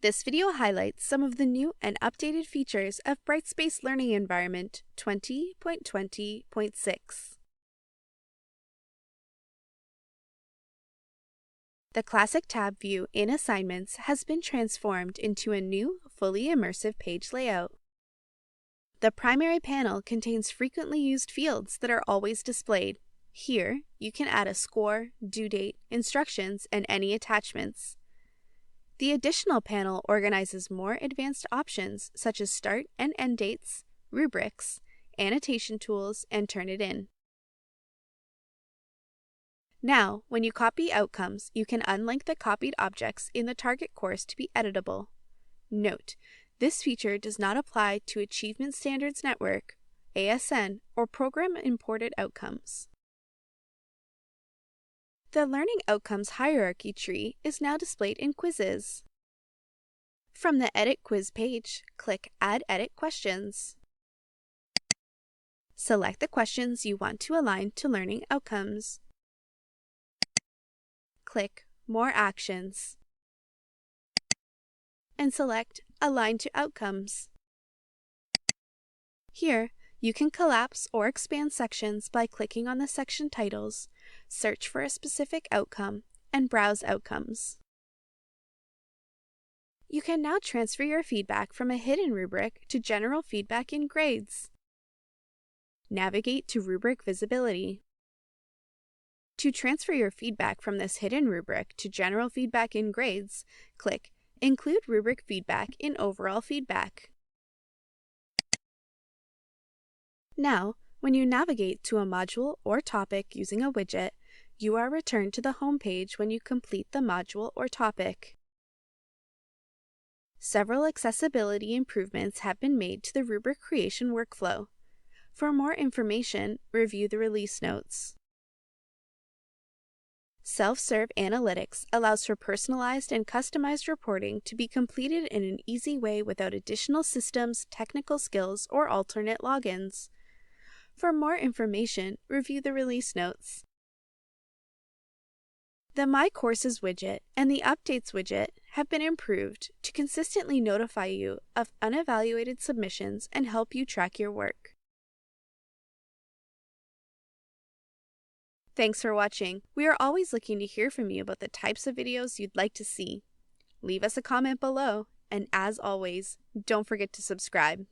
This video highlights some of the new and updated features of Brightspace Learning Environment 20.20.6. The classic tab view in Assignments has been transformed into a new, fully immersive page layout. The primary panel contains frequently used fields that are always displayed. Here, you can add a score, due date, instructions, and any attachments. The additional panel organizes more advanced options such as start and end dates, rubrics, annotation tools, and Turnitin. Now, when you copy outcomes, you can unlink the copied objects in the target course to be editable. Note, this feature does not apply to Achievement Standards Network, ASN, or Program Imported Outcomes. The Learning Outcomes hierarchy tree is now displayed in quizzes. From the Edit Quiz page, click Add Edit Questions. Select the questions you want to align to learning outcomes. Click More Actions and select Align to Outcomes. Here, you can collapse or expand sections by clicking on the section titles, search for a specific outcome, and browse outcomes. You can now transfer your feedback from a hidden rubric to general feedback in grades. Navigate to Rubric Visibility. To transfer your feedback from this hidden rubric to general feedback in grades, click Include Rubric Feedback in Overall Feedback. Now, when you navigate to a module or topic using a widget, you are returned to the home page when you complete the module or topic. Several accessibility improvements have been made to the rubric creation workflow. For more information, review the release notes. Self-serve analytics allows for personalized and customized reporting to be completed in an easy way without additional systems, technical skills, or alternate logins. For more information, review the release notes. The My Courses widget and the Updates widget have been improved to consistently notify you of unevaluated submissions and help you track your work. Thanks for watching. We are always looking to hear from you about the types of videos you'd like to see. Leave us a comment below, and as always, don't forget to subscribe.